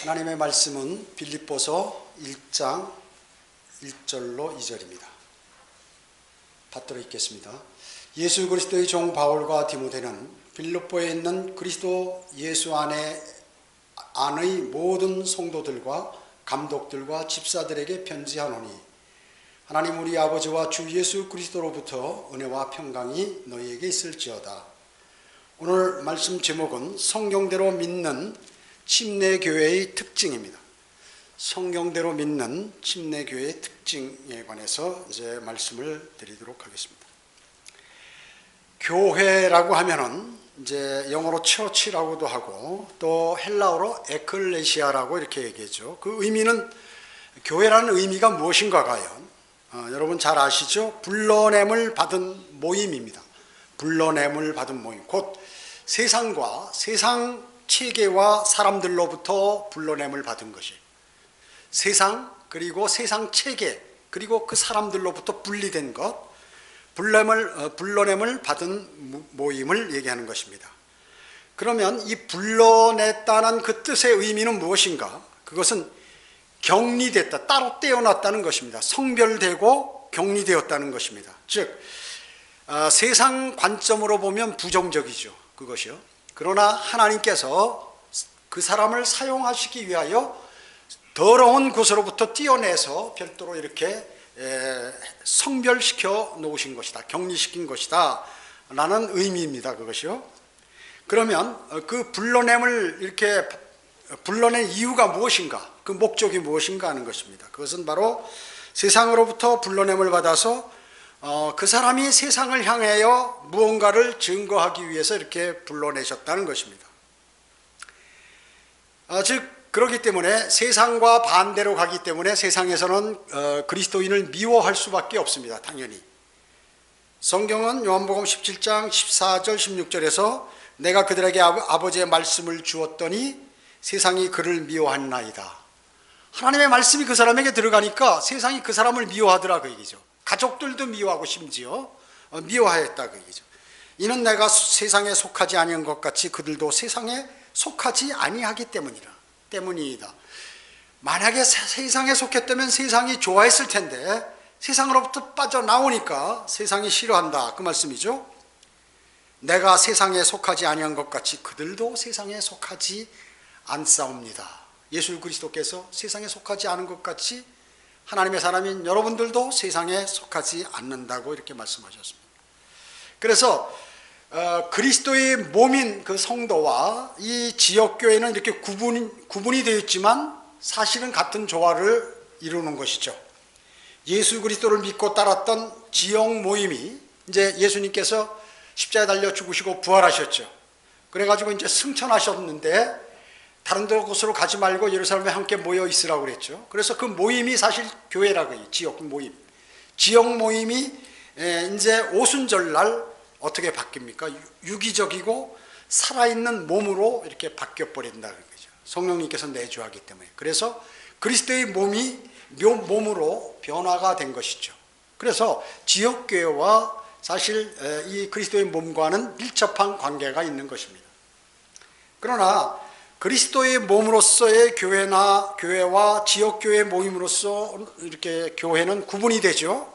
하나님의 말씀은 빌립보서 1장 1절로 2절입니다. 받들어 읽겠습니다. 예수 그리스도의 종 바울과 디모데는 빌립보에 있는 그리스도 예수 안의 모든 성도들과 감독들과 집사들에게 편지하노니 하나님 우리 아버지와 주 예수 그리스도로부터 은혜와 평강이 너희에게 있을지어다. 오늘 말씀 제목은 성경대로 믿는 침례교회의 특징입니다. 성경대로 믿는 침례교회의 특징에 관해서 이제 말씀을 드리도록 하겠습니다. 교회라고 하면은 이제 영어로 처치라고도 하고 또 헬라어로 에클레시아라고 이렇게 얘기하죠. 그 의미는 교회라는 의미가 무엇인가 과연 여러분 잘 아시죠? 불러냄을 받은 모임입니다. 불러냄을 받은 모임, 곧 세상과 세상 체계와 사람들로부터 불러냄을 받은 것이 세상 그리고 세상 체계 그리고 그 사람들로부터 분리된 것, 불러냄을 받은 모임을 얘기하는 것입니다. 그러면 이 불러냈다는 그 뜻의 의미는 무엇인가? 그것은 격리됐다, 따로 떼어놨다는 것입니다. 성별되고 격리되었다는 것입니다. 즉 세상 관점으로 보면 부정적이죠. 그것이요. 그러나 하나님께서 그 사람을 사용하시기 위하여 더러운 곳으로부터 떼어내서 별도로 이렇게 성별시켜 놓으신 것이다. 격리시킨 것이다. 라는 의미입니다. 그것이요. 그러면 그 불러냄을 이렇게 불러낸 이유가 무엇인가? 그 목적이 무엇인가 하는 것입니다. 그것은 바로 세상으로부터 불러냄을 받아서 그 사람이 세상을 향하여 무언가를 증거하기 위해서 이렇게 불러내셨다는 것입니다. 즉 그렇기 때문에 세상과 반대로 가기 때문에 세상에서는 그리스도인을 미워할 수밖에 없습니다. 당연히. 성경은 요한복음 17장 14절 16절에서 내가 그들에게 아버지의 말씀을 주었더니 세상이 그를 미워하나이다. 하나님의 말씀이 그 사람에게 들어가니까 세상이 그 사람을 미워하더라 그 얘기죠. 가족들도 미워하고 심지어 미워하였다 그 얘기죠. 이는 내가 세상에 속하지 아니한 것 같이 그들도 세상에 속하지 아니하기 때문이다. 만약에 세상에 속했다면 세상이 좋아했을 텐데 세상으로부터 빠져나오니까 세상이 싫어한다 그 말씀이죠. 내가 세상에 속하지 아니한 것 같이 그들도 세상에 속하지 않사옵니다. 예수 그리스도께서 세상에 속하지 않은 것 같이 하나님의 사람인 여러분들도 세상에 속하지 않는다고 이렇게 말씀하셨습니다. 그래서 그리스도의 몸인 그 성도와 이 지역교회는 이렇게 구분이 되어 있지만 사실은 같은 조화를 이루는 것이죠. 예수 그리스도를 믿고 따랐던 지역 모임이 이제 예수님께서 십자가에 달려 죽으시고 부활하셨죠. 그래가지고 이제 승천하셨는데 다른 곳으로 가지 말고 예루살렘에 함께 모여 있으라고 그랬죠. 그래서 그 모임이 사실 교회라고 해요. 지역 모임. 지역 모임이 이제 오순절날 어떻게 바뀝니까? 유기적이고 살아있는 몸으로 이렇게 바뀌어 버린다는 거죠. 성령님께서 내주하기 때문에. 그래서 그리스도의 몸이 몸으로 변화가 된 것이죠. 그래서 지역교회와 사실 이 그리스도의 몸과는 밀접한 관계가 있는 것입니다. 그러나 그리스도의 몸으로서의 교회와 지역교회 모임으로서 이렇게 교회는 구분이 되죠.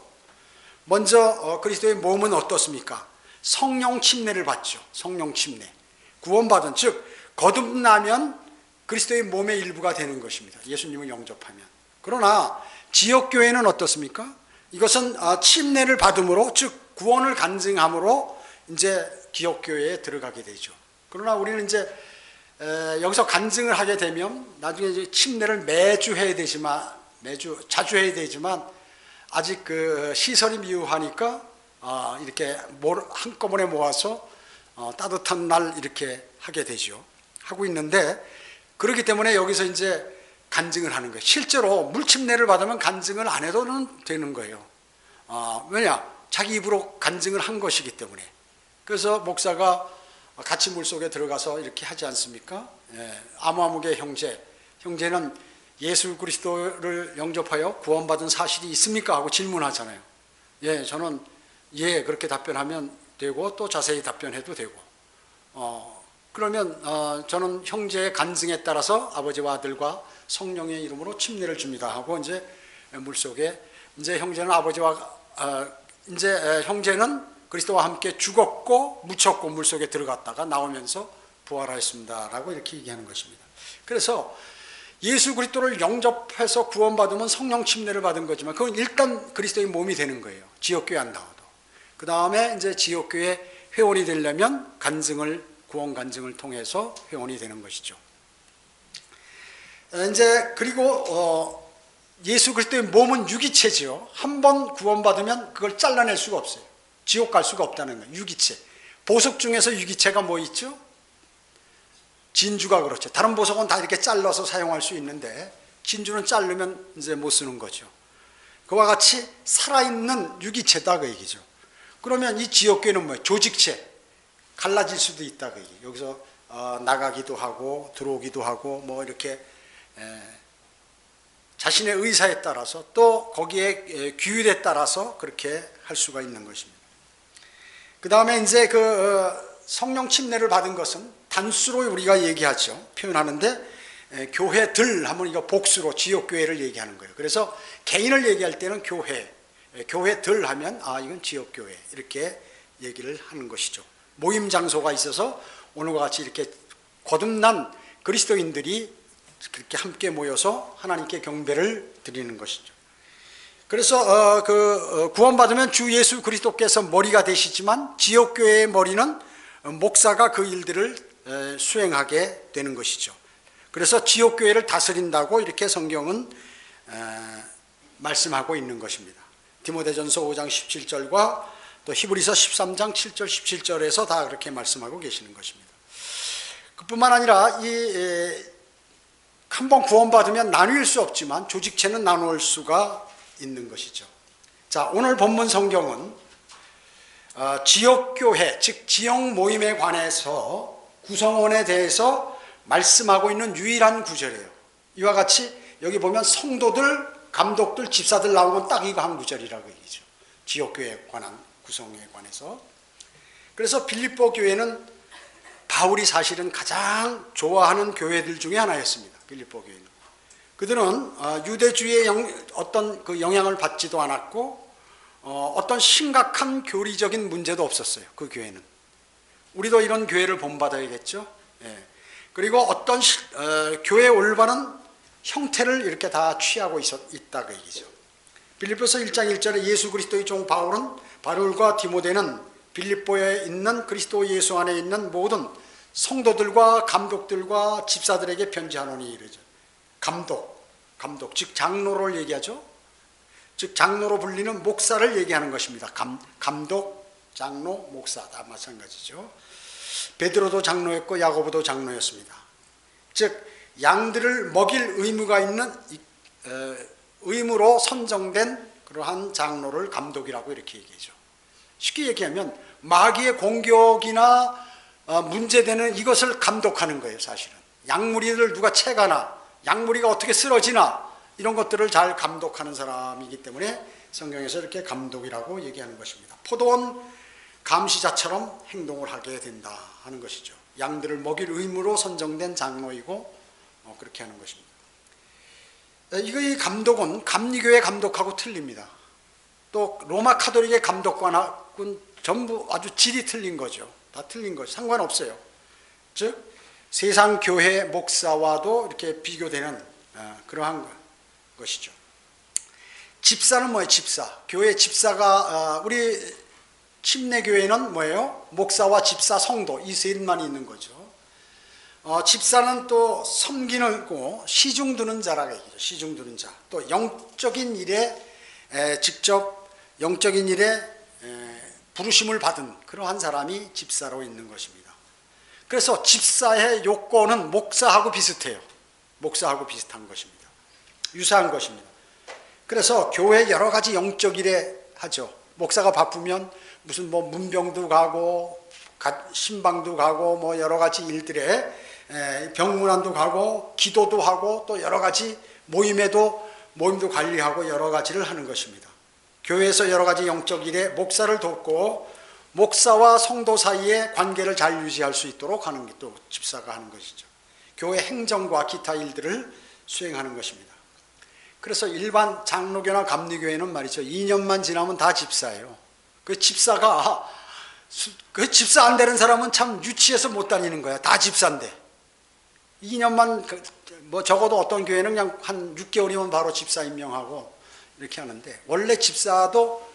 먼저 그리스도의 몸은 어떻습니까? 성령 침례를 받죠. 성령 침례. 구원받은, 즉 거듭나면 그리스도의 몸의 일부가 되는 것입니다. 예수님을 영접하면. 그러나 지역교회는 어떻습니까? 이것은 침례를 받음으로, 즉 구원을 간증함으로 이제 기업교회에 들어가게 되죠. 그러나 우리는 이제 여기서 간증을 하게 되면 나중에 이제 침례를 매주 해야 되지만 자주 해야 되지만 아직 그 시설이 미흡하니까 이렇게 한꺼번에 모아서 따뜻한 날 이렇게 하게 되죠. 하고 있는데 그렇기 때문에 여기서 이제 간증을 하는 거예요. 실제로 물침례를 받으면 간증을 안 해도 되는 거예요. 왜냐? 자기 입으로 간증을 한 것이기 때문에. 그래서 목사가 같이 물속에 들어가서 이렇게 하지 않습니까? 아무아무개 형제는 예수 그리스도를 영접하여 구원받은 사실이 있습니까? 하고 질문하잖아요. 저는 그렇게 답변하면 되고 또 자세히 답변해도 되고 그러면 저는 형제의 간증에 따라서 아버지와 아들과 성령의 이름으로 침례를 줍니다 하고 이제 물속에 이제 형제는 이제 형제는 그리스도와 함께 죽었고 묻혔고 물속에 들어갔다가 나오면서 부활하였습니다라고 이렇게 얘기하는 것입니다. 그래서 예수 그리스도를 영접해서 구원받으면 성령 침례를 받은 거지만 그건 일단 그리스도의 몸이 되는 거예요. 지역교회 안 나와도. 그 다음에 이제 지역교회 회원이 되려면 구원 간증을 통해서 회원이 되는 것이죠. 이제 그리고 예수 그리스도의 몸은 유기체죠. 한 번 구원받으면 그걸 잘라낼 수가 없어요. 지옥 갈 수가 없다는 거예요. 유기체. 보석 중에서 유기체가 뭐 있죠? 진주가 그렇죠. 다른 보석은 다 이렇게 잘라서 사용할 수 있는데 진주는 자르면 이제 못 쓰는 거죠. 그와 같이 살아있는 유기체다 그 얘기죠. 그러면 이 지역교회는 뭐예요? 조직체. 갈라질 수도 있다 그 얘기예요. 여기서 나가기도 하고 들어오기도 하고 뭐 이렇게 자신의 의사에 따라서 또 거기에 규율에 따라서 그렇게 할 수가 있는 것입니다. 그 다음에 이제 성령 침례를 받은 것은 단수로 우리가 얘기하죠. 표현하는데 교회들 하면 이거 복수로 지역교회를 얘기하는 거예요. 그래서 개인을 얘기할 때는 교회들 하면 이건 지역교회 이렇게 얘기를 하는 것이죠. 모임 장소가 있어서 오늘과 같이 이렇게 거듭난 그리스도인들이 그렇게 함께 모여서 하나님께 경배를 드리는 것이죠. 그래서 구원받으면 주 예수 그리스도께서 머리가 되시지만 지역교회의 머리는 목사가 그 일들을 수행하게 되는 것이죠. 그래서 지역교회를 다스린다고 이렇게 성경은 말씀하고 있는 것입니다. 디모데전서 5장 17절과 또 히브리서 13장 7절 17절에서 다 그렇게 말씀하고 계시는 것입니다. 그뿐만 아니라 한 번 구원받으면 나눌 수 없지만 조직체는 나눌 수가 있는 것이죠. 자, 오늘 본문 성경은 지역교회, 즉 지역 모임에 관해서 구성원에 대해서 말씀하고 있는 유일한 구절이에요. 이와 같이 여기 보면 성도들, 감독들, 집사들 나오면 딱 이거 한 구절이라고 얘기죠. 지역교회에 관한 구성에 관해서. 그래서 빌립보 교회는 바울이 사실은 가장 좋아하는 교회들 중에 하나였습니다. 빌립보 교회는. 그들은 유대주의의 어떤 그 영향을 받지도 않았고 어떤 심각한 교리적인 문제도 없었어요. 그 교회는. 우리도 이런 교회를 본받아야겠죠. 예. 그리고 어떤 교회의 올바른 형태를 이렇게 다 취하고 있다 그 얘기죠. 빌립보서 1장 1절에 예수 그리스도의 종 바울과 디모데는 빌립보에 있는 그리스도 예수 안에 있는 모든 성도들과 감독들과 집사들에게 편지하노니 이러죠. 감독, 즉 장로를 얘기하죠. 즉 장로로 불리는 목사를 얘기하는 것입니다. 감독, 장로, 목사 다 마찬가지죠. 베드로도 장로였고 야고보도 장로였습니다. 즉 양들을 먹일 의무가 있는 의무로 선정된 그러한 장로를 감독이라고 이렇게 얘기하죠. 쉽게 얘기하면 마귀의 공격이나 문제되는 이것을 감독하는 거예요. 사실은 양무리를 누가 채가나 양무리가 어떻게 쓰러지나 이런 것들을 잘 감독하는 사람이기 때문에 성경에서 이렇게 감독이라고 얘기하는 것입니다. 포도원 감시자처럼 행동을 하게 된다 하는 것이죠. 양들을 먹일 의무로 선정된 장로이고 그렇게 하는 것입니다. 이 감독은 감리교회 감독하고 틀립니다. 또 로마 카톨릭의 감독과는 전부 아주 질이 틀린 거죠. 다 틀린 거죠. 상관없어요. 즉 세상 교회 목사와도 이렇게 비교되는 그러한 것이죠. 집사는 뭐예요? 집사. 교회 집사가 우리 침례교회는 뭐예요? 목사와 집사, 성도 이 셋만 있는 거죠. 집사는 또 섬기고 시중 두는 자라고 얘기죠. 시중 두는 자. 또 영적인 일에 직접 영적인 일에 부르심을 받은 그러한 사람이 집사로 있는 것입니다. 그래서 집사의 요건은 목사하고 비슷해요. 목사하고 비슷한 것입니다. 유사한 것입니다. 그래서 교회 여러 가지 영적 일에 하죠. 목사가 바쁘면 무슨 뭐 문병도 가고 신방도 가고 뭐 여러 가지 일들에 병문안도 가고 기도도 하고 또 여러 가지 모임도 관리하고 여러 가지를 하는 것입니다. 교회에서 여러 가지 영적 일에 목사를 돕고 목사와 성도 사이의 관계를 잘 유지할 수 있도록 하는 게 또 집사가 하는 것이죠. 교회 행정과 기타 일들을 수행하는 것입니다. 그래서 일반 장로교나 감리교회는 말이죠, 2년만 지나면 다 집사예요. 그 집사 안 되는 사람은 참 유치해서 못 다니는 거야. 다 집사인데 2년만, 뭐 적어도 어떤 교회는 그냥 한 6개월이면 바로 집사 임명하고 이렇게 하는데, 원래 집사도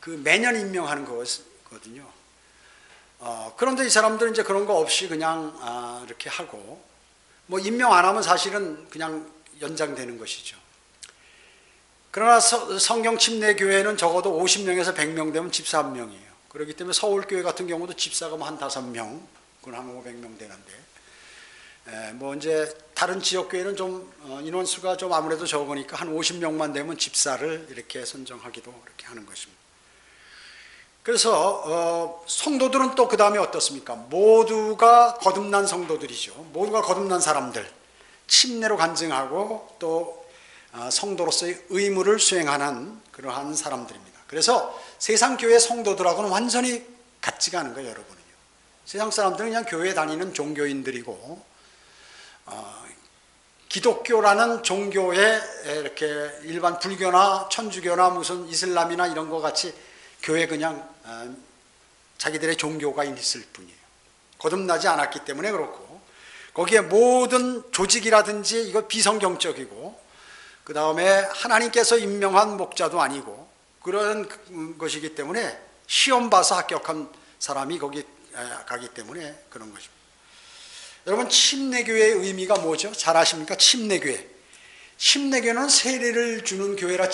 매년 임명하는 거거든요. 그런데 이 사람들은 이제 그런 거 없이 그냥 이렇게 하고, 뭐 임명 안 하면 사실은 그냥 연장되는 것이죠. 그러나 성경 침례교회는 적어도 50명에서 100명 되면 집사 한 명이에요. 그렇기 때문에 서울교회 같은 경우도 집사가 뭐 한 5명, 그건 한 500명 되는데, 뭐 이제 다른 지역교회는 좀 인원수가 좀 아무래도 적으니까 한 50명만 되면 집사를 이렇게 선정하기도 이렇게 하는 것입니다. 그래서 성도들은 또 그 다음에 어떻습니까? 모두가 거듭난 성도들이죠. 모두가 거듭난 사람들, 침례로 간증하고 또 성도로서의 의무를 수행하는 그러한 사람들입니다. 그래서 세상 교회 성도들하고는 완전히 같지가 않은 거예요, 여러분은요. 세상 사람들은 그냥 교회 다니는 종교인들이고, 기독교라는 종교에 이렇게 일반 불교나 천주교나 무슨 이슬람이나 이런 거 같이 교회 그냥 자기들의 종교가 있을 뿐이에요. 거듭나지 않았기 때문에 그렇고, 거기에 모든 조직이라든지 이거 비성경적이고, 그 다음에 하나님께서 임명한 목자도 아니고 그런 것이기 때문에 시험 봐서 합격한 사람이 거기 가기 때문에 그런 것입니다. 여러분, 침례교회의 의미가 뭐죠? 잘 아십니까? 침례교회. 침례교회는 세례를 주는 교회라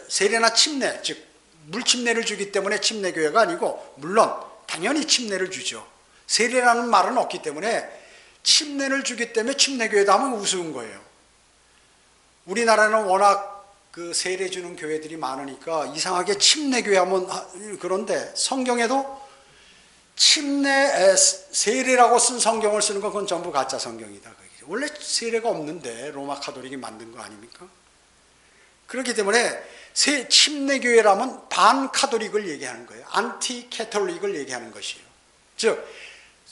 세례나 침례, 즉 물침례를 주기 때문에 침례교회가 아니고, 물론 당연히 침례를 주죠. 세례라는 말은 없기 때문에 침례를 주기 때문에 침례교회다 하면 우스운 거예요. 우리나라는 워낙 그 세례 주는 교회들이 많으니까 이상하게 침례교회 하면 그런데, 성경에도 세례라고 쓴 성경을 쓰는 건 그건 전부 가짜 성경이다. 원래 세례가 없는데 로마 카톨릭이 만든 거 아닙니까? 그렇기 때문에 침례교회라면 반카톨릭을 얘기하는 거예요. 안티 캐톨릭을 얘기하는 것이에요. 즉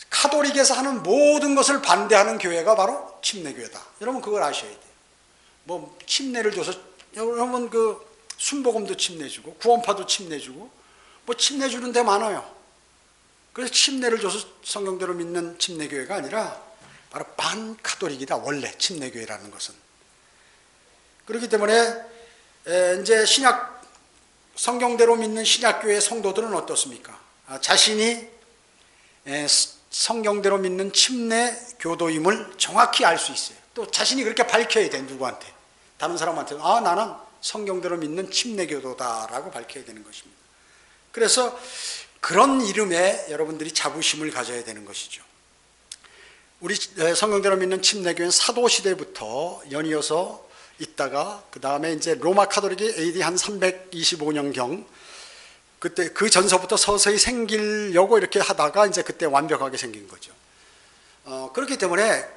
카톨릭에서 하는 모든 것을 반대하는 교회가 바로 침례교회다. 여러분 그걸 아셔야 돼요. 뭐 침례를 줘서, 여러분 그 순복음도 침례주고 구원파도 침례주고 뭐 침례주는 데 많아요. 그래서 침례를 줘서 성경대로 믿는 침례교회가 아니라 바로 반카톨릭이다, 원래 침례교회라는 것은. 그렇기 때문에 이제 성경대로 믿는 신약교회 성도들은 어떻습니까? 자신이 성경대로 믿는 침례 교도임을 정확히 알 수 있어요. 또 자신이 그렇게 밝혀야 돼. 누구한테? 다른 사람한테. 나는 성경대로 믿는 침례 교도다라고 밝혀야 되는 것입니다. 그래서 그런 이름에 여러분들이 자부심을 가져야 되는 것이죠. 우리 성경대로 믿는 침례교회는 사도시대부터 연이어서 있다가, 그 다음에 이제 로마 카톨릭이 AD 한 325년경, 그때 그 전서부터 서서히 생기려고 이렇게 하다가 이제 그때 완벽하게 생긴 거죠. 그렇기 때문에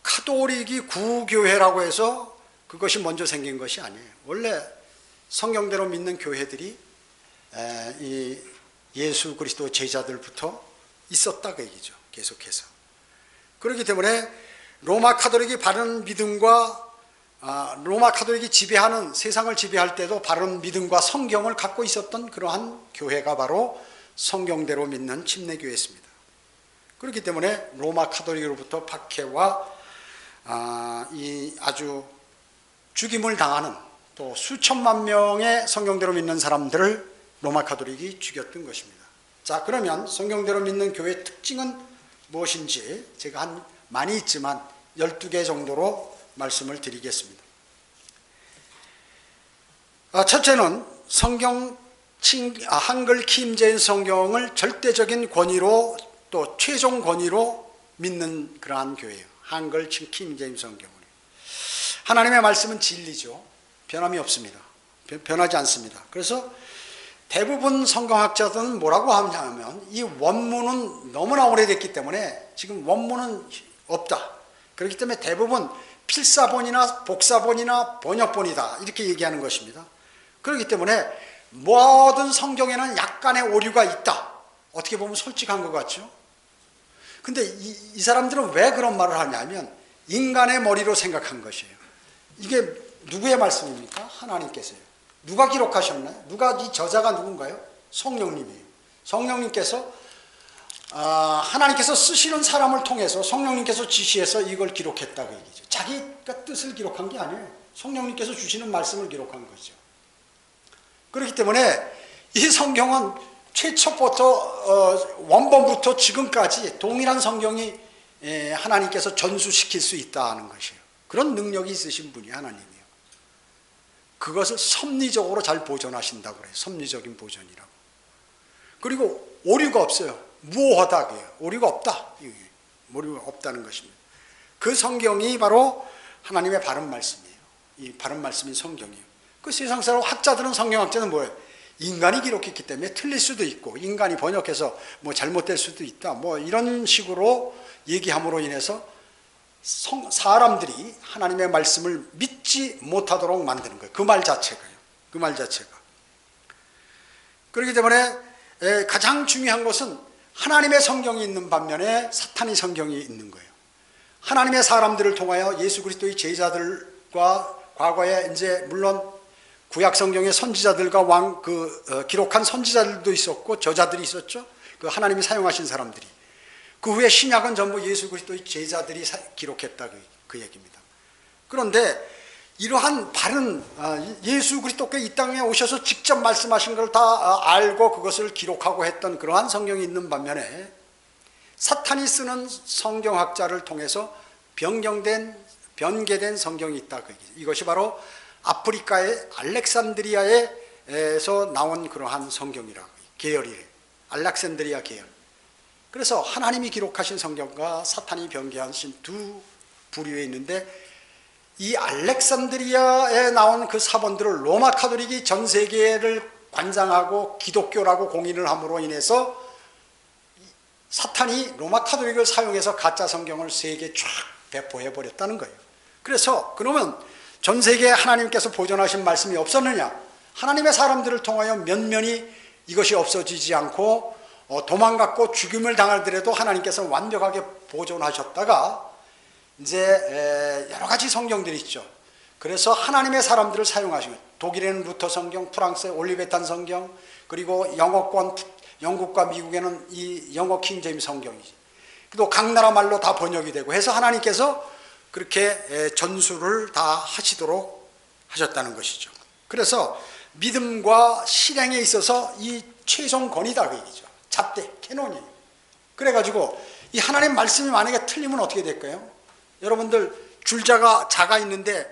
카톨릭이 구교회라고 해서 그것이 먼저 생긴 것이 아니에요. 원래 성경대로 믿는 교회들이 이 예수 그리스도 제자들부터 있었다 그 얘기죠. 계속해서. 그렇기 때문에 로마 카톨릭이 바른 믿음과 로마 카톨릭이 지배하는, 세상을 지배할 때도 바른 믿음과 성경을 갖고 있었던 그러한 교회가 바로 성경대로 믿는 침례교회였습니다. 그렇기 때문에 로마 카톨릭으로부터 박해와 이 아주 죽임을 당하는, 또 수천만 명의 성경대로 믿는 사람들을 로마 카톨릭이 죽였던 것입니다. 자, 그러면 성경대로 믿는 교회의 특징은 무엇인지 제가 많이 있지만 12개 정도로 말씀을 드리겠습니다. 첫째는 한글 킹제임스 성경을 절대적인 권위로, 또 최종 권위로 믿는 그러한 교회예요. 한글 킹제임스 성경을. 하나님의 말씀은 진리죠. 변함이 없습니다. 변하지 않습니다. 그래서 대부분 성경학자들은 뭐라고 하냐면, 이 원문은 너무나 오래됐기 때문에 지금 원문은 없다. 그렇기 때문에 대부분 필사본이나 복사본이나 번역본이다, 이렇게 얘기하는 것입니다. 그렇기 때문에 모든 성경에는 약간의 오류가 있다. 어떻게 보면 솔직한 것 같죠? 근데 이 사람들은 왜 그런 말을 하냐면 인간의 머리로 생각한 것이에요. 이게 누구의 말씀입니까? 하나님께서요. 누가 기록하셨나요? 이 저자가 누군가요? 성령님이에요. 성령님께서 하나님께서 쓰시는 사람을 통해서 성령님께서 지시해서 이걸 기록했다고 얘기죠. 자기가 뜻을 기록한 게 아니에요. 성령님께서 주시는 말씀을 기록한 거죠. 그렇기 때문에 이 성경은 최초부터 원본부터 지금까지 동일한 성경이 하나님께서 전수시킬 수 있다는 것이에요. 그런 능력이 있으신 분이 하나님이에요. 그것을 섭리적으로 잘 보존하신다고 그래요. 섭리적인 보존이라고. 그리고 오류가 없어요. 무오하다 그래요. 오류가 없다. 오류가 없다는 것입니다. 그 성경이 바로 하나님의 바른 말씀이에요. 이 바른 말씀인 성경이에요. 그 세상 사람 학자들은, 성경학자는 뭐예요? 인간이 기록했기 때문에 틀릴 수도 있고 인간이 번역해서 뭐 잘못될 수도 있다, 뭐 이런 식으로 얘기함으로 인해서 사람들이 하나님의 말씀을 믿지 못하도록 만드는 거예요. 그 말 자체가요. 그 말 자체가. 그렇기 때문에 가장 중요한 것은 하나님의 성경이 있는 반면에 사탄의 성경이 있는 거예요. 하나님의 사람들을 통하여 예수 그리스도의 제자들과 과거에 이제 물론 구약 성경의 선지자들과 기록한 선지자들도 있었고 저자들이 있었죠. 그 하나님이 사용하신 사람들이. 그 후에 신약은 전부 예수 그리스도의 제자들이 기록했다 그 얘기입니다. 그런데 이러한 바른 예수 그리스도께서 이 땅에 오셔서 직접 말씀하신 걸 다 알고 그것을 기록하고 했던 그러한 성경이 있는 반면에 사탄이 쓰는 성경학자를 통해서 변개된 성경이 있다. 이것이 바로 아프리카의 알렉산드리아에서 나온 그러한 성경이라고, 계열이래. 알렉산드리아 계열. 그래서 하나님이 기록하신 성경과 사탄이 변개하신 두 부류에 있는데, 이 알렉산드리아에 나온 그 사본들을 로마 카톨릭이 전 세계를 관장하고 기독교라고 공인을 함으로 인해서 사탄이 로마 카톨릭을 사용해서 가짜 성경을 세계에 쫙 배포해 버렸다는 거예요. 그래서 그러면 전 세계에 하나님께서 보존하신 말씀이 없었느냐? 하나님의 사람들을 통하여 면면이 이것이 없어지지 않고 도망갔고 죽임을 당하더라도 하나님께서 완벽하게 보존하셨다가 이제 여러 가지 성경들이 있죠. 그래서 하나님의 사람들을 사용하신 거예요. 독일에는 루터 성경, 프랑스에 올리베탄 성경, 그리고 영어권 영국과 미국에는 이 영어 킹제임스 성경이지. 또 각 나라 말로 다 번역이 되고 해서 하나님께서 그렇게 전수를 다 하시도록 하셨다는 것이죠. 그래서 믿음과 실행에 있어서 이 최종권이다 그 얘기죠. 잣대, 캐논이에요. 그래가지고 이 하나님 말씀이 만약에 틀리면 어떻게 될까요? 여러분들 자가 있는데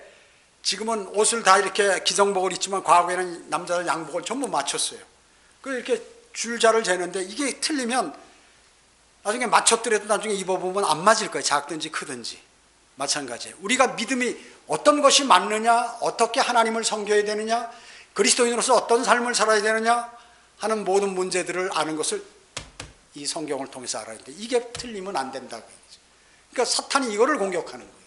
지금은 옷을 다 이렇게 기성복을 입지만 과거에는 남자들 양복을 전부 맞췄어요. 그 이렇게 줄자를 재는데 이게 틀리면 나중에 맞췄더라도 나중에 입어보면 안 맞을 거예요. 작든지 크든지. 마찬가지예요. 우리가 믿음이 어떤 것이 맞느냐, 어떻게 하나님을 섬겨야 되느냐, 그리스도인으로서 어떤 삶을 살아야 되느냐 하는 모든 문제들을 아는 것을 이 성경을 통해서 알아야 되는데 이게 틀리면 안 된다고 얘기죠. 그러니까 사탄이 이거를 공격하는 거예요.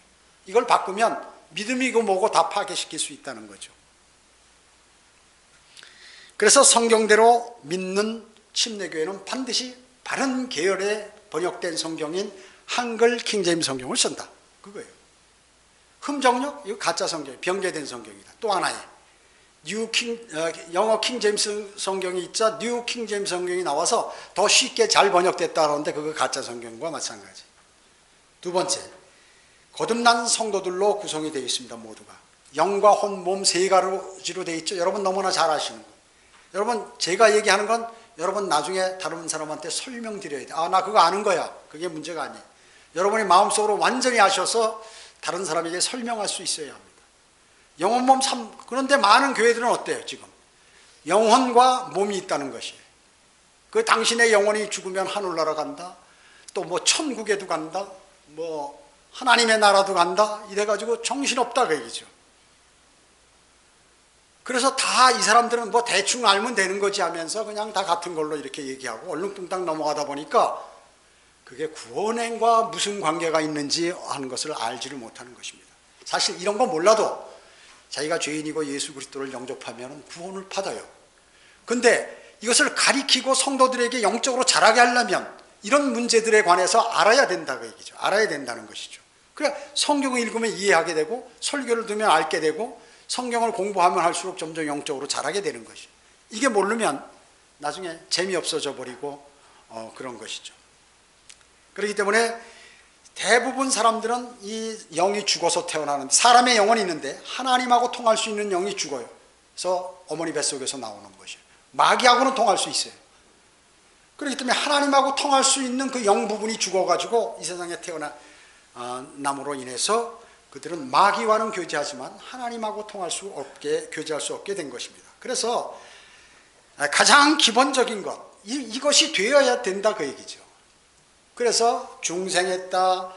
이걸 바꾸면 믿음이고 뭐고 다 파괴시킬 수 있다는 거죠. 그래서 성경대로 믿는 침례교회는 반드시 바른 계열에 번역된 성경인 한글 킹제임스 성경을 쓴다. 그거예요. 흠정력? 이거 가짜 성경, 변개된 성경이다. 또 하나의 영어 킹제임스 성경이 있자 뉴 킹제임스 성경이 나와서 더 쉽게 잘 번역됐다 그러는데 그거 가짜 성경과 마찬가지. 두 번째, 거듭난 성도들로 구성이 되어 있습니다. 모두가 영과 혼, 몸 세 가지로 되어 있죠. 여러분 너무나 잘 아시는 거예요. 여러분 제가 얘기하는 건 여러분 나중에 다른 사람한테 설명드려야 돼. 나 그거 아는 거야. 그게 문제가 아니에요. 여러분이 마음속으로 완전히 아셔서 다른 사람에게 설명할 수 있어야 합니다. 영혼, 몸, 그런데 많은 교회들은 어때요 지금? 영혼과 몸이 있다는 것이에요. 그 당신의 영혼이 죽으면 하늘나라 간다. 또 뭐 천국에도 간다. 뭐 하나님의 나라도 간다. 이래가지고 정신없다 그 얘기죠. 그래서 다 이 사람들은 뭐 대충 알면 되는 거지 하면서 그냥 다 같은 걸로 이렇게 얘기하고 얼렁뚱땅 넘어가다 보니까 그게 구원과 무슨 관계가 있는지 하는 것을 알지를 못하는 것입니다. 사실 이런 거 몰라도 자기가 죄인이고 예수 그리스도를 영접하면 구원을 받아요. 근데 이것을 가리키고 성도들에게 영적으로 자라게 하려면 이런 문제들에 관해서 알아야 된다고 얘기죠. 알아야 된다는 것이죠. 그래 성경을 읽으면 이해하게 되고 설교를 들으면 알게 되고 성경을 공부하면 할수록 점점 영적으로 자라게 되는 것이죠. 이게 모르면 나중에 재미없어져 버리고 그런 것이죠. 그렇기 때문에 대부분 사람들은 이 영이 죽어서 태어나는, 사람의 영은 있는데 하나님하고 통할 수 있는 영이 죽어요. 그래서 어머니 뱃속에서 나오는 것이에요. 마귀하고는 통할 수 있어요. 그렇기 때문에 하나님하고 통할 수 있는 그 영 부분이 죽어가지고 이 세상에 태어남으로 인해서 그들은 마귀와는 교제하지만 하나님하고 통할 수 없게, 교제할 수 없게 된 것입니다. 그래서 가장 기본적인 것, 이것이 되어야 된다 그 얘기죠. 그래서 중생했다,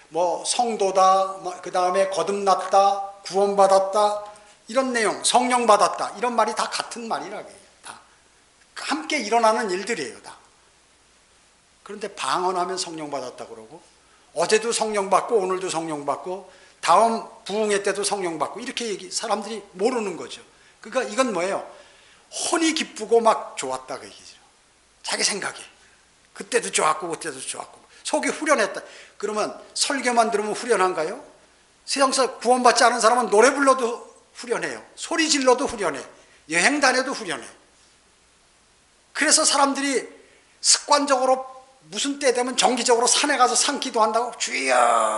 뭐 성도다, 그 다음에 거듭났다, 구원받았다, 이런 내용, 성령 받았다, 이런 말이 다 같은 말이라고 해요. 다 함께 일어나는 일들이에요. 다. 그런데 방언하면 성령 받았다 그러고, 어제도 성령 받고 오늘도 성령 받고 다음 부흥회 때도 성령 받고, 이렇게 사람들이 모르는 거죠. 그러니까 이건 뭐예요? 혼이 기쁘고 막 좋았다 그 얘기죠. 자기 생각에 그때도 좋았고 그때도 좋았고 속이 후련했다. 그러면 설교만 들으면 후련한가요? 세상에서 구원받지 않은 사람은 노래 불러도 후련해요. 소리 질러도 후련해. 여행 다녀도 후련해. 그래서 사람들이 습관적으로 무슨 때 되면 정기적으로 산에 가서 산기도 한다고 주여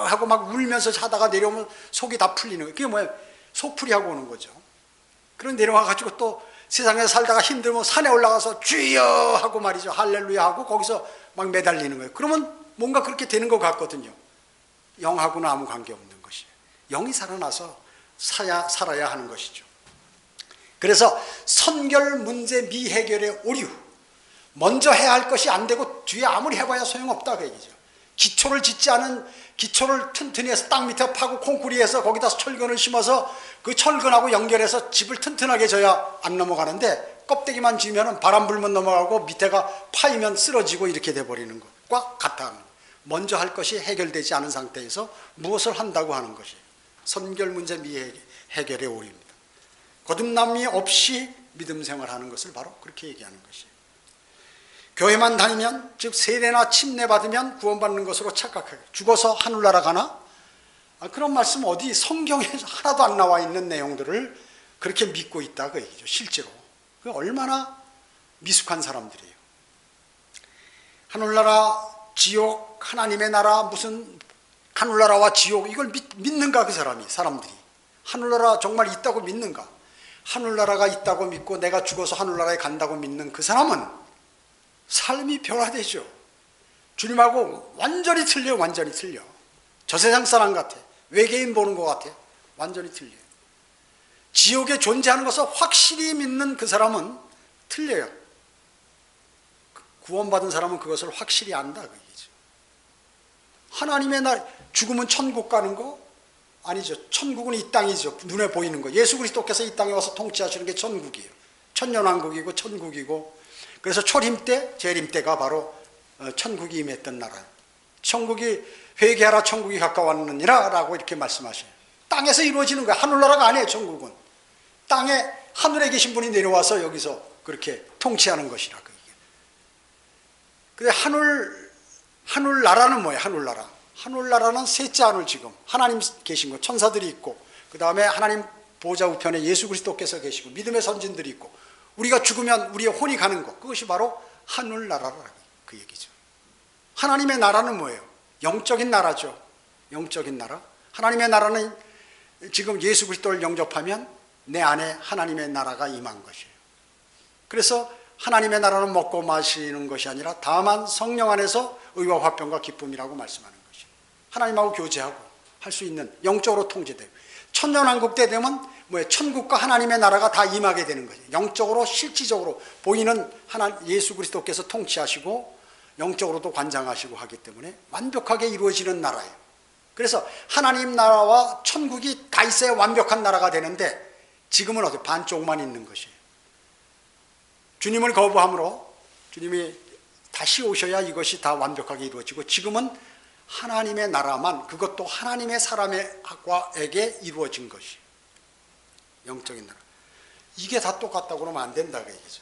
하고 막 울면서 자다가 내려오면 속이 다 풀리는 거예요. 그게 뭐예요? 속풀이하고 오는 거죠. 그런 내려와가지고 또 세상에 살다가 힘들면 산에 올라가서 주여 하고 말이죠. 할렐루야 하고 거기서 막 매달리는 거예요. 그러면 뭔가 그렇게 되는 것 같거든요. 영하고는 아무 관계없는 것이에요. 영이 살아나서 살아야 하는 것이죠. 그래서 선결 문제 미해결의 오류, 먼저 해야 할 것이 안 되고 뒤에 아무리 해봐야 소용없다 그 얘기죠. 기초를 짓지 않은, 기초를 튼튼히 해서 땅 밑에 파고 콩쿠리해서 거기다 철근을 심어서 그 철근하고 연결해서 집을 튼튼하게 져야 안 넘어가는데, 껍데기만 지으면 바람 불면 넘어가고 밑에가 파이면 쓰러지고 이렇게 돼버리는 것과 같다는 거예요. 먼저 할 것이 해결되지 않은 상태에서 무엇을 한다고 하는 것이 선결 문제 미해결의 오류입니다. 거듭남이 없이 믿음 생활하는 것을 바로 그렇게 얘기하는 것이에요. 교회만 다니면, 즉 세례나 침례 받으면 구원받는 것으로 착각하게, 죽어서 하늘나라 가나? 그런 말씀 어디 성경에 하나도 안 나와 있는 내용들을 그렇게 믿고 있다 그 얘기죠. 실제로 그 얼마나 미숙한 사람들이에요. 하늘나라, 지옥, 하나님의 나라, 무슨 하늘나라와 지옥, 이걸 믿는가 그 사람들이. 하늘나라 정말 있다고 믿는가? 하늘나라가 있다고 믿고 내가 죽어서 하늘나라에 간다고 믿는 그 사람은 삶이 변화되죠. 주님하고 완전히 틀려요. 완전히 틀려. 저 세상 사람 같아. 외계인 보는 것 같아. 완전히 틀려요. 지옥에 존재하는 것을 확실히 믿는 그 사람은 틀려요. 구원받은 사람은 그것을 확실히 안다 그 얘기죠. 하나님의 날, 죽으면 천국 가는 거? 아니죠. 천국은 이 땅이죠. 눈에 보이는 거. 예수 그리스도께서 이 땅에 와서 통치하시는 게 천국이에요. 천년왕국이고 천국이고, 그래서 초림 때, 재림 때가 바로 천국이 임했던 나라. 천국이, 회개하라 천국이 가까웠느니라 라고 이렇게 말씀하셔요. 땅에서 이루어지는 거야. 하늘나라가 아니에요. 천국은 땅에, 하늘에 계신 분이 내려와서 여기서 그렇게 통치하는 것이라. 근데 하늘나라는 뭐예요? 하늘나라. 하늘나라는 셋째 하늘, 지금 하나님 계신 거, 천사들이 있고, 그 다음에 하나님 보좌 우편에 예수 그리스도께서 계시고 믿음의 선진들이 있고, 우리가 죽으면 우리의 혼이 가는 것, 그것이 바로 하늘나라라 그 얘기죠. 하나님의 나라는 뭐예요? 영적인 나라죠. 영적인 나라. 하나님의 나라는 지금 예수 그리스도를 영접하면 내 안에 하나님의 나라가 임한 것이에요. 그래서 하나님의 나라는 먹고 마시는 것이 아니라 다만 성령 안에서 의와 화평과 기쁨이라고 말씀하는 것이에요. 하나님하고 교제하고 할 수 있는, 영적으로 통제되고, 천년왕국 때 되면 뭐예요? 천국과 하나님의 나라가 다 임하게 되는 거죠. 영적으로 실질적으로 보이는 예수 그리스도께서 통치하시고 영적으로도 관장하시고 하기 때문에 완벽하게 이루어지는 나라예요. 그래서 하나님 나라와 천국이 다 있어야 완벽한 나라가 되는데, 지금은 어디 반쪽만 있는 것이에요. 주님을 거부함으로 주님이 다시 오셔야 이것이 다 완벽하게 이루어지고, 지금은 하나님의 나라만, 그것도 하나님의 사람에게 이루어진 것이 영적인 나라. 이게 다 똑같다고 그러면 안 된다 그 얘기죠.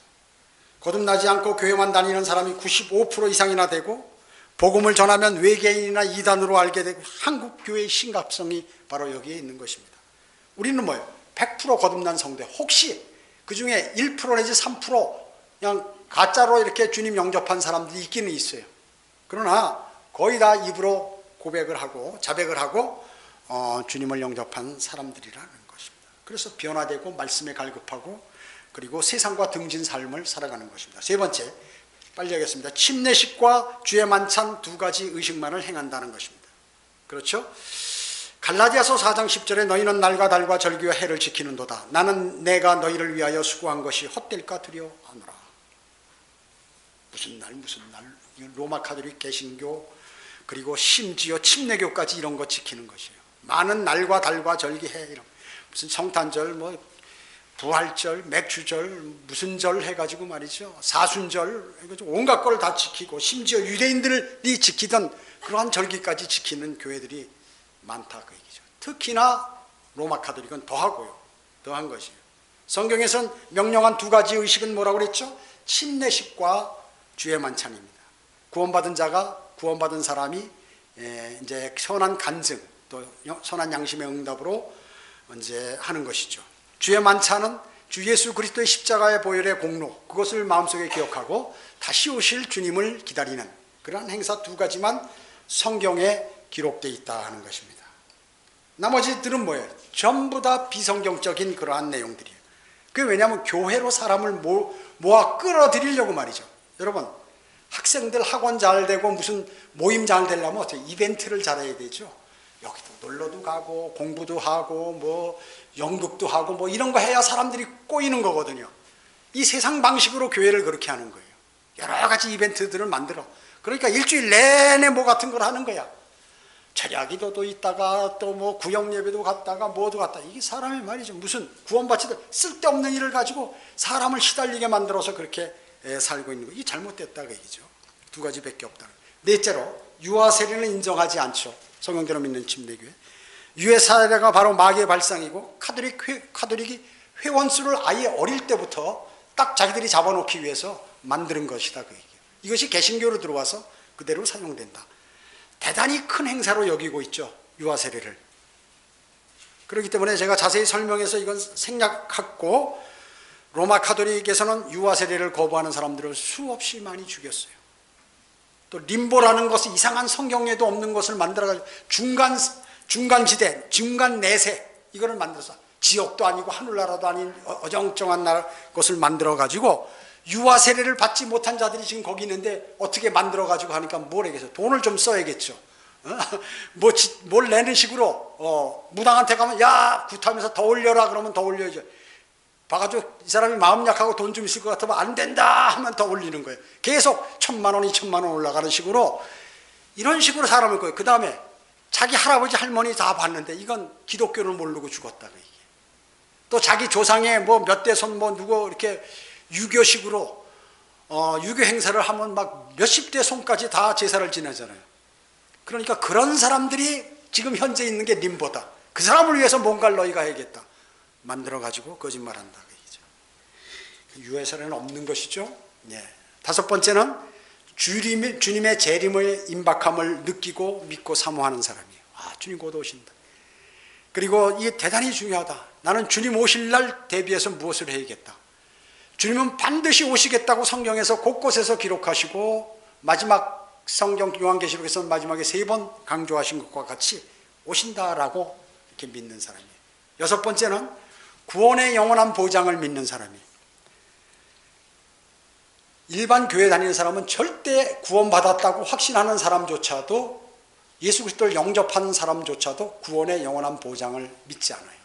거듭나지 않고 교회만 다니는 사람이 95% 이상이나 되고, 복음을 전하면 외계인이나 이단으로 알게 되고, 한국 교회의 심각성이 바로 여기에 있는 것입니다. 우리는 뭐예요? 100% 거듭난 성도, 혹시 그 중에 1% 내지 3% 그냥 가짜로 이렇게 주님 영접한 사람들이 있기는 있어요. 그러나 거의 다 입으로 고백을 하고 자백을 하고 주님을 영접한 사람들이라는 것입니다. 그래서 변화되고 말씀에 갈급하고 그리고 세상과 등진 삶을 살아가는 것입니다. 세 번째, 빨리 하겠습니다. 침례식과 주의 만찬 두 가지 의식만을 행한다는 것입니다. 그렇죠? 갈라디아서 4장 10절에 너희는 날과 달과 절기와 해를 지키는도다. 나는 내가 너희를 위하여 수고한 것이 헛될까 두려워하노라. 무슨 날 로마 카톨릭 개신교 그리고 심지어 침례교까지 이런 거 지키는 것이에요. 많은 날과 달과 절기 해 이런 무슨 성탄절 뭐 부활절 맥주절 무슨 절 해가지고 말이죠. 사순절 온갖 걸 다 지키고 심지어 유대인들이 지키던 그러한 절기까지 지키는 교회들이 많다 그 얘기죠. 특히나 로마 카톨릭은 더하고요. 더한 것이에요. 성경에선 명령한 두 가지 의식은 뭐라고 그랬죠? 침례식과 주의 만찬입니다. 구원받은 자가 구원받은 사람이 이제 선한 간증 또 선한 양심의 응답으로 이제 하는 것이죠. 주의 만찬은 주 예수 그리스도의 십자가의 보혈의 공로 그것을 마음속에 기억하고 다시 오실 주님을 기다리는 그러한 행사 두 가지만 성경에 기록되어 있다 하는 것입니다. 나머지들은 뭐예요? 전부 다 비성경적인 그러한 내용들이에요. 그게 왜냐하면 교회로 사람을 모아 끌어들이려고 말이죠. 여러분 학생들 학원 잘 되고 무슨 모임 잘 되려면 어떻게 이벤트를 잘해야 되죠. 여기도 놀러도 가고 공부도 하고 뭐 연극도 하고 뭐 이런 거 해야 사람들이 꼬이는 거거든요. 이 세상 방식으로 교회를 그렇게 하는 거예요. 여러 가지 이벤트들을 만들어. 그러니까 일주일 내내 뭐 같은 걸 하는 거야. 철야기도도 있다가 또 뭐 구역예배도 갔다가 뭐도 갔다. 이게 사람이 말이죠. 무슨 구원받지도 쓸데없는 일을 가지고 사람을 시달리게 만들어서 그렇게 살고 있는 거. 이게 잘못됐다 그 얘기죠. 두 가지밖에 없다. 넷째로 유아 세례는 인정하지 않죠. 성경대로 믿는 침례교회. 유해 사례가 바로 마귀의 발상이고 카톨릭이 회원수를 아예 어릴 때부터 딱 자기들이 잡아놓기 위해서 만드는 것이다 그 얘기예요. 이것이 개신교로 들어와서 그대로 사용된다. 대단히 큰 행사로 여기고 있죠. 유아 세례를. 그렇기 때문에 제가 자세히 설명해서 이건 생략하고 로마 카톨릭에서는 유아 세례를 거부하는 사람들을 수없이 많이 죽였어요. 또 림보라는 것은 이상한 성경에도 없는 것을 만들어가지고 중간지대, 중간 내세 이거를 만들어서 지역도 아니고 하늘나라도 아닌 어정쩡한 것을 만들어가지고 유아 세례를 받지 못한 자들이 지금 거기 있는데 어떻게 만들어가지고 하니까 뭘 하겠어요? 돈을 좀 써야겠죠. 뭘 내는 식으로 무당한테 가면 야 굿하면서 더 올려라 그러면 더 올려야죠. 봐가지고 이 사람이 마음 약하고 돈 좀 있을 것 같으면 안 된다 하면 더 올리는 거예요. 계속 1,000만 원, 2,000만 원 올라가는 식으로 이런 식으로 사람을 거예요. 그 다음에 자기 할아버지 할머니 다 봤는데 이건 기독교를 모르고 죽었다. 또 자기 조상의 뭐 몇 대 손 뭐 누구 이렇게 유교식으로 유교 행사를 하면 막 몇십 대 손까지 다 제사를 지내잖아요. 그러니까 그런 사람들이 지금 현재 있는 게 림보다. 그 사람을 위해서 뭔가를 너희가 해야겠다. 만들어가지고 거짓말한다. 유해 세례는 없는 것이죠. 네. 다섯 번째는 주님의 재림을 임박함을 느끼고 믿고 사모하는 사람이에요. 아, 주님 곧 오신다. 그리고 이게 대단히 중요하다. 나는 주님 오실 날 대비해서 무엇을 해야겠다. 주님은 반드시 오시겠다고 성경에서 곳곳에서 기록하시고 마지막 성경 요한계시록에서는 마지막에 3번 강조하신 것과 같이 오신다라고 이렇게 믿는 사람이에요. 여섯 번째는 구원의 영원한 보장을 믿는 사람이에요. 일반 교회 다니는 사람은 절대 구원받았다고 확신하는 사람조차도 예수 그리스도를 영접하는 사람조차도 구원의 영원한 보장을 믿지 않아요.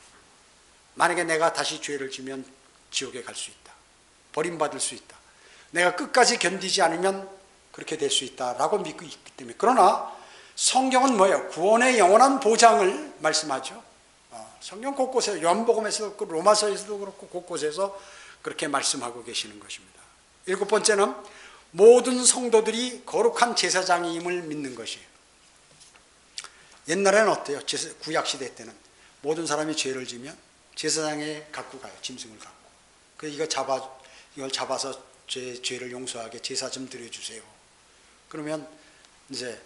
만약에 내가 다시 죄를 지면 지옥에 갈 수 있다. 버림받을 수 있다. 내가 끝까지 견디지 않으면 그렇게 될 수 있다라고 믿고 있기 때문에. 그러나 성경은 뭐예요? 구원의 영원한 보장을 말씀하죠. 성경 곳곳에 요한복음에서도 그렇고 로마서에서도 그렇고 곳곳에서 그렇게 말씀하고 계시는 것입니다. 일곱 번째는 모든 성도들이 거룩한 제사장임을 믿는 것이에요. 옛날에는 어때요? 구약시대 때는 모든 사람이 죄를 지면 제사장에 갖고 가요. 짐승을 갖고. 이걸 잡아서 제 죄를 용서하게 제사 좀 드려주세요. 그러면 이제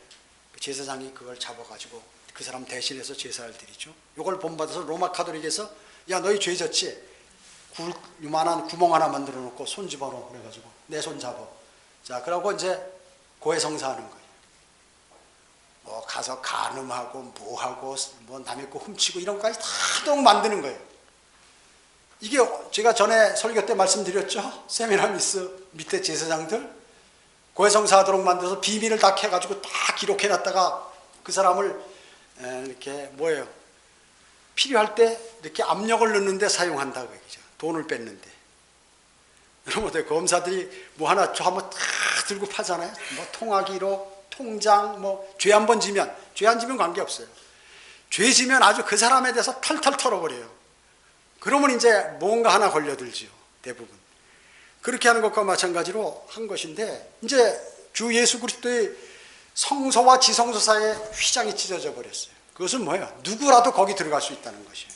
제사장이 그걸 잡아가지고 그 사람 대신해서 제사를 드리죠. 이걸 본받아서 로마 카톨릭에서 야 너희 죄 졌지? 요만한 구멍 하나 만들어 놓고 손 집어넣어 그래가지고 내 손 잡아. 자 그러고 이제 고해성사하는 거예요. 뭐 가서 간음하고 뭐하고 뭐 남의 거 훔치고 이런 것까지 다 만드는 거예요. 이게 제가 전에 설교 때 말씀드렸죠. 세미나미스 밑에 제사장들 고해성사하도록 만들어서 비밀을 다 캐가지고 다 기록해놨다가 그 사람을 이렇게 뭐예요? 필요할 때 이렇게 압력을 넣는데 사용한다고 얘기죠. 돈을 뺏는데. 여러분 검사들이 뭐 하나 저 한번 다 들고 파잖아요. 뭐 통화기로 통장 뭐 죄 한 번 지면 죄 안 지면 관계없어요. 죄 지면 아주 그 사람에 대해서 털털 털어버려요. 그러면 이제 뭔가 하나 걸려들지요. 대부분. 그렇게 하는 것과 마찬가지로 한 것인데 이제 주 예수 그리스도의 성소와 지성소 사이에 휘장이 찢어져 버렸어요. 그것은 뭐예요? 누구라도 거기 들어갈 수 있다는 것이에요.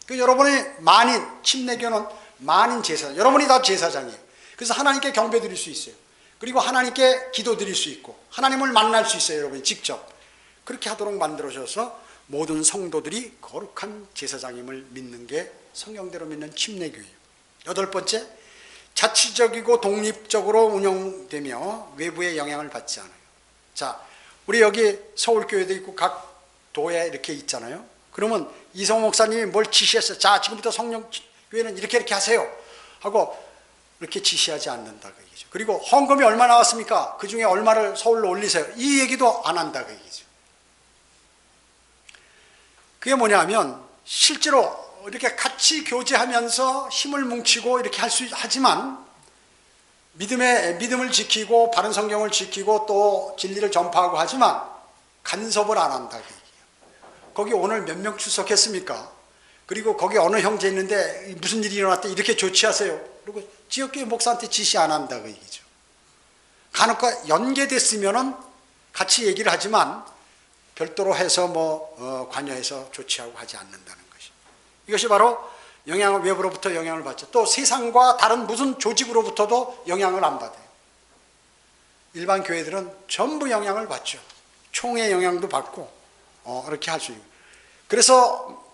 그 여러분이 만인, 침례교는 만인 제사장, 여러분이 다 제사장이에요. 그래서 하나님께 경배 드릴 수 있어요. 그리고 하나님께 기도 드릴 수 있고 하나님을 만날 수 있어요. 여러분이 직접. 그렇게 하도록 만들어져서 모든 성도들이 거룩한 제사장임을 믿는 게 성경대로 믿는 침례교예요. 8번째, 자치적이고 독립적으로 운영되며 외부의 영향을 받지 않아요. 자, 우리 여기 서울교회도 있고 각 도에 이렇게 있잖아요. 그러면 이성호 목사님이 뭘 지시했어요. 자, 지금부터 성령교회는 이렇게 하세요 하고 이렇게 지시하지 않는다고 얘기죠. 그리고 헌금이 얼마 나왔습니까? 그 중에 얼마를 서울로 올리세요. 이 얘기도 안 한다고 얘기죠. 그게 뭐냐면 실제로 이렇게 같이 교제하면서 힘을 뭉치고 이렇게 하지만 믿음을 지키고 바른 성경을 지키고 또 진리를 전파하고 하지만 간섭을 안 한다고 얘기해요. 거기 오늘 몇 명 출석했습니까? 그리고 거기 어느 형제 있는데 무슨 일이 일어났대 이렇게 조치하세요. 그리고 지역교회 목사한테 지시 안 한다고 얘기죠. 간혹가 연계됐으면은 같이 얘기를 하지만 별도로 해서 관여해서 조치하고 하지 않는다는 것이. 이것이 바로 영향을 외부로부터 영향을 받죠. 또 세상과 다른 무슨 조직으로부터도 영향을 안 받아요. 일반 교회들은 전부 영향을 받죠. 총의 영향도 받고 이렇게 할 수 있는. 그래서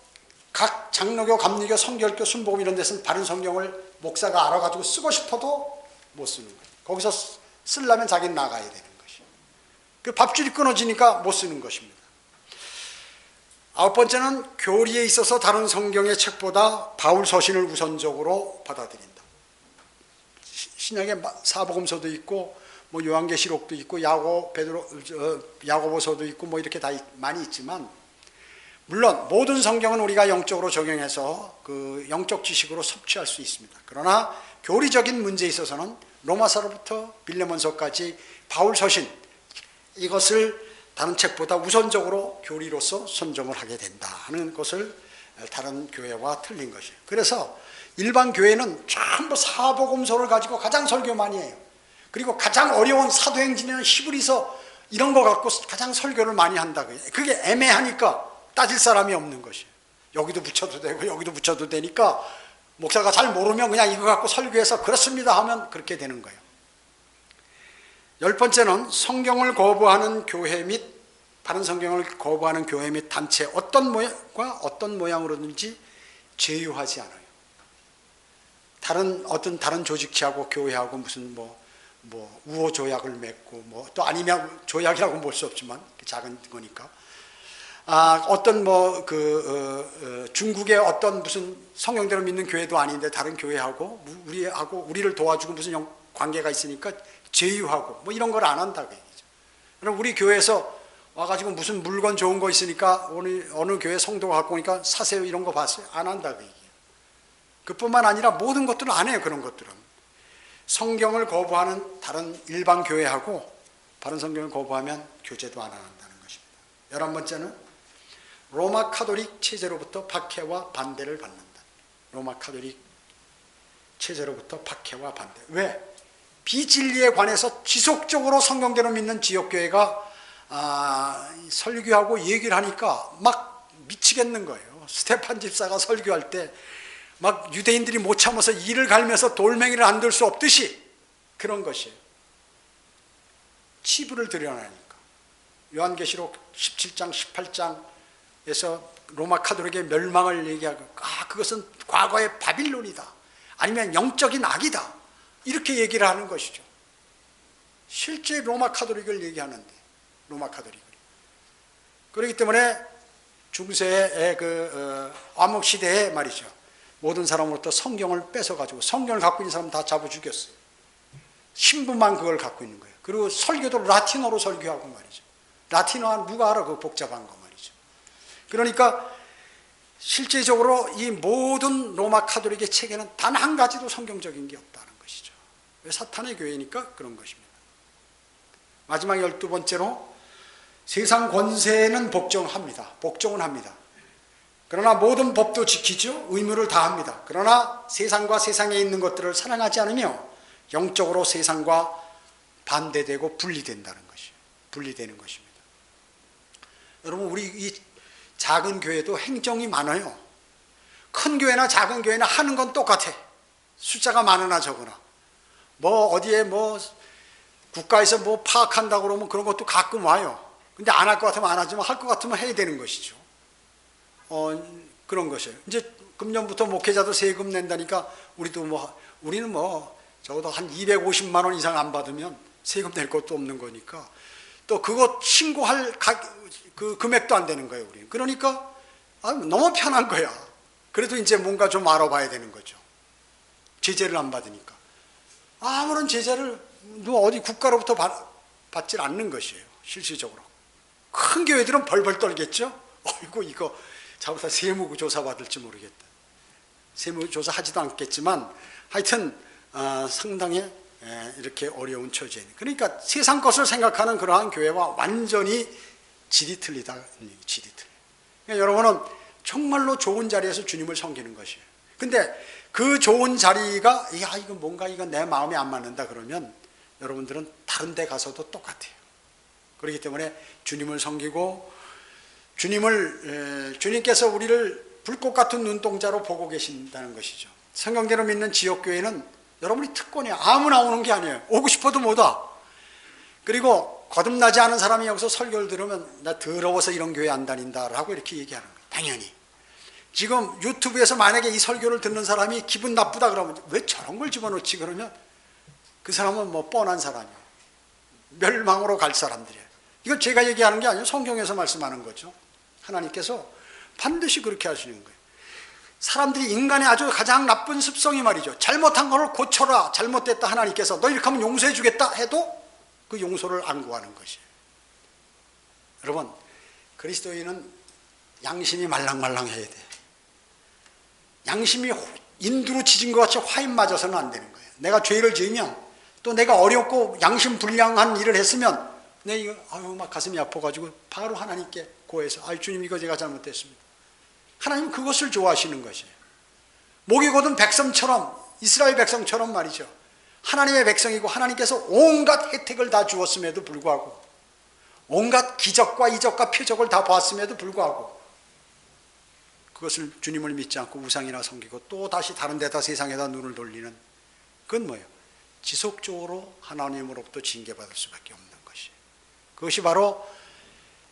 각 장로교, 감리교, 성결교, 순복음 이런 데서는 바른 성경을 목사가 알아가지고 쓰고 싶어도 못 쓰는 거예요. 거기서 쓰려면 자기는 나가야 되는 것이에요. 그 밥줄이 끊어지니까 못 쓰는 것입니다. 9번째는 교리에 있어서 다른 성경의 책보다 바울 서신을 우선적으로 받아들인다. 신약에 사복음서도 있고 뭐 요한계시록도 있고 야고보서도 있고 뭐 이렇게 다 많이 있지만 물론 모든 성경은 우리가 영적으로 적용해서 그 영적 지식으로 섭취할 수 있습니다. 그러나 교리적인 문제에 있어서는 로마서로부터 빌레몬서까지 바울 서신 이것을 다른 책보다 우선적으로 교리로서 선정을 하게 된다 하는 것을 다른 교회와 틀린 것이에요. 그래서 일반 교회는 전부 사복음서를 가지고 가장 설교 많이 해요. 그리고 가장 어려운 사도행전이나 히브리서 이런 거 갖고 가장 설교를 많이 한다고요. 그게 애매하니까 따질 사람이 없는 것이에요. 여기도 붙여도 되고 여기도 붙여도 되니까 목사가 잘 모르면 그냥 이거 갖고 설교해서 그렇습니다 하면 그렇게 되는 거예요. 10번째는 성경을 거부하는 교회 및 바른 성경을 거부하는 교회 및 단체 어떤 모양으로든지 제휴하지 않아요. 다른 조직체하고 교회하고 무슨 우호 조약을 맺고 또 아니면 조약이라고 볼 수 없지만 작은 거니까 중국의 어떤 무슨 성경대로 믿는 교회도 아닌데 다른 교회하고 우리를 도와주고 무슨 관계가 있으니까 제휴하고 이런 걸 안 한다고 얘기죠. 그럼 우리 교회에서 와가지고 무슨 물건 좋은 거 있으니까 어느 교회 성도가 갖고 오니까 사세요 이런 거 봤어요? 안 한다고 얘기해요. 그뿐만 아니라 모든 것들은 안 해요. 그런 것들은 성경을 거부하는 다른 일반 교회하고 바른 성경을 거부하면 교제도 안 한다는 것입니다. 11번째는 로마 카톨릭 체제로부터 박해와 반대를 받는다. 로마 카톨릭 체제로부터 박해와 반대. 왜? 비진리에 관해서 지속적으로 성경대로 믿는 지역교회가 설교하고 얘기를 하니까 막 미치겠는 거예요. 스테판 집사가 설교할 때 막 유대인들이 못 참아서 이를 갈면서 돌멩이를 안 들 수 없듯이 그런 것이에요. 치부를 드러내니까. 요한계시록 17장 18장에서 로마 카톨릭의 멸망을 얘기하고 그것은 과거의 바빌론이다, 아니면 영적인 악이다, 이렇게 얘기를 하는 것이죠. 실제 로마 카톨릭을 얘기하는데, 로마 카톨릭을. 그렇기 때문에 중세의 암흑 시대에 말이죠, 모든 사람으로부터 성경을 뺏어가지고 성경을 갖고 있는 사람 다 잡아 죽였어요. 신부만 그걸 갖고 있는 거예요. 그리고 설교도 라틴어로 설교하고 말이죠. 라틴어 누가 알아? 그 복잡한 거 말이죠. 그러니까 실제적으로 이 모든 로마 카톨릭의 체계는 단 한 가지도 성경적인 게 없다는 것이죠. 왜? 사탄의 교회니까 그런 것입니다. 마지막 12번째로, 세상 권세는 복종은 합니다. 그러나 모든 법도 지키죠. 의무를 다합니다. 그러나 세상과 세상에 있는 것들을 사랑하지 않으며 영적으로 세상과 반대되고 분리된다는 것이에요. 분리되는 것입니다. 여러분, 우리 이 작은 교회도 행정이 많아요. 큰 교회나 작은 교회나 하는 건 똑같아. 숫자가 많으나 적으나. 어디에 국가에서 파악한다고 그러면 그런 것도 가끔 와요. 근데 안 할 것 같으면 안 하지만 할 것 같으면 해야 되는 것이죠. 그런 것이에요. 이제 금년부터 목회자도 세금 낸다니까 우리는 적어도 한 250만 원 이상 안 받으면 세금 낼 것도 없는 거니까, 또 그거 신고할 그 금액도 안 되는 거예요, 우리는. 그러니까 너무 편한 거야. 그래도 이제 뭔가 좀 알아봐야 되는 거죠. 제재를 안 받으니까. 아무런 제재를 어디 국가로부터 받질 않는 것이에요, 실질적으로. 큰 교회들은 벌벌 떨겠죠. 어이구, 이거 잘못하면 세무조사 받을지 모르겠다. 세무조사 하지도 않겠지만 하여튼 상당히 이렇게 어려운 처지에 있는. 그러니까 세상 것을 생각하는 그러한 교회와 완전히 질이 틀리다. 질이 틀려. 그러니까 여러분은 정말로 좋은 자리에서 주님을 섬기는 것이에요. 근데 그 좋은 자리가 이거 뭔가 이거 내 마음에 안 맞는다 그러면 여러분들은 다른 데 가서도 똑같아요. 그렇기 때문에 주님을 섬기고, 주님께서 우리를 불꽃 같은 눈동자로 보고 계신다는 것이죠. 성경대로 믿는 지역교회는 여러분이 특권이에요. 아무나 오는 게 아니에요. 오고 싶어도 못 와. 그리고 거듭나지 않은 사람이 여기서 설교를 들으면 나 더러워서 이런 교회 안 다닌다라고 이렇게 얘기하는 거예요. 당연히. 지금 유튜브에서 만약에 이 설교를 듣는 사람이 기분 나쁘다 그러면 왜 저런 걸 집어넣지 그러면 그 사람은 뻔한 사람이에요. 멸망으로 갈 사람들이에요. 이건 제가 얘기하는 게 아니에요. 성경에서 말씀하는 거죠. 하나님께서 반드시 그렇게 하시는 거예요. 사람들이 인간의 아주 가장 나쁜 습성이 말이죠. 잘못한 걸 고쳐라. 잘못됐다. 하나님께서 너 이렇게 하면 용서해 주겠다 해도 그 용서를 안 구하는 것이에요. 여러분, 그리스도인은 양심이 말랑말랑해야 돼. 양심이 인두로 지진 것 같이 화인 맞아서는 안 되는 거예요. 내가 죄를 지으면, 또 내가 어렵고 양심 불량한 일을 했으면 막 가슴이 아파가지고 바로 하나님께 고해서 주님 이거 제가 잘못했습니다. 하나님 그것을 좋아하시는 것이에요. 목이 곧은 백성처럼, 이스라엘 백성처럼 말이죠. 하나님의 백성이고 하나님께서 온갖 혜택을 다 주었음에도 불구하고, 온갖 기적과 이적과 표적을 다 보았음에도 불구하고 그것을 주님을 믿지 않고 우상이나 섬기고 또 다시 다른 데다 세상에다 눈을 돌리는, 그건 뭐예요? 지속적으로 하나님으로부터 징계받을 수밖에 없는 것이에요. 그것이 바로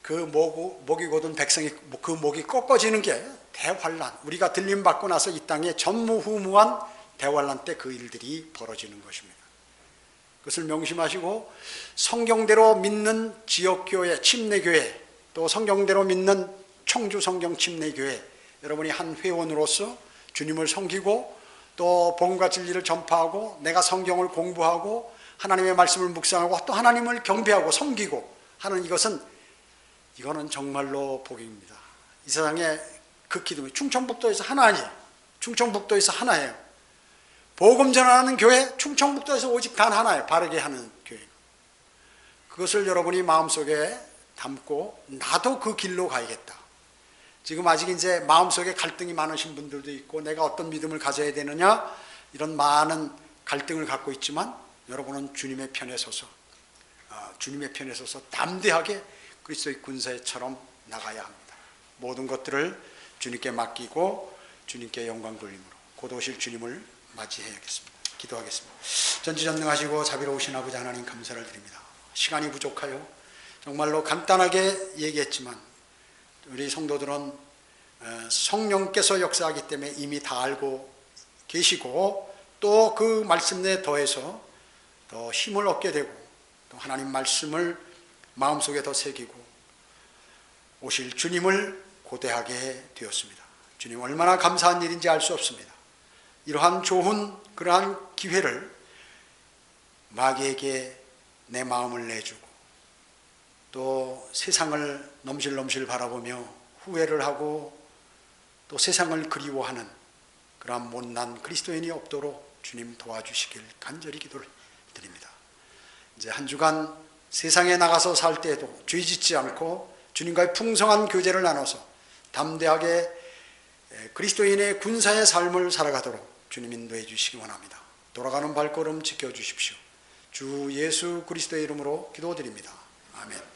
그 목이 곧은 백성이 그 목이 꺾어지는 게 대환란, 우리가 들림받고 나서 이 땅에 전무후무한 대환란 때 그 일들이 벌어지는 것입니다. 그것을 명심하시고 성경대로 믿는 지역교회, 침례교회, 또 성경대로 믿는 청주 성경 침례교회, 여러분이 한 회원으로서 주님을 섬기고 또 복음과 진리를 전파하고 내가 성경을 공부하고 하나님의 말씀을 묵상하고 또 하나님을 경배하고 섬기고 하는 이거는 정말로 복입니다. 이 세상에 극히 충청북도에서 하나 아니에요. 충청북도에서 하나예요. 복음 전하는 교회 충청북도에서 오직 단 하나예요. 바르게 하는 교회. 그것을 여러분이 마음속에 담고 나도 그 길로 가야겠다. 지금 아직 이제 마음속에 갈등이 많으신 분들도 있고 내가 어떤 믿음을 가져야 되느냐 이런 많은 갈등을 갖고 있지만 여러분은 주님의 편에 서서 담대하게 그리스도의 군사처럼 나가야 합니다. 모든 것들을 주님께 맡기고 주님께 영광 돌림으로 곧 오실 주님을 맞이해야겠습니다. 기도하겠습니다. 전지전능하시고 자비로우신 아버지 하나님 감사를 드립니다. 시간이 부족하여 정말로 간단하게 얘기했지만 우리 성도들은 성령께서 역사하기 때문에 이미 다 알고 계시고 또 그 말씀 내에 더해서 더 힘을 얻게 되고 또 하나님 말씀을 마음속에 더 새기고 오실 주님을 고대하게 되었습니다. 주님 얼마나 감사한 일인지 알 수 없습니다. 이러한 좋은 그러한 기회를 마귀에게 내 마음을 내주고 또 세상을 넘실넘실 바라보며 후회를 하고 또 세상을 그리워하는 그러한 못난 그리스도인이 없도록 주님 도와주시길 간절히 기도를 드립니다. 이제 한 주간 세상에 나가서 살 때에도 죄 짓지 않고 주님과의 풍성한 교제를 나눠서 담대하게 그리스도인의 군사의 삶을 살아가도록 주님 인도해 주시기 원합니다. 돌아가는 발걸음 지켜주십시오. 주 예수 그리스도의 이름으로 기도드립니다. 아멘.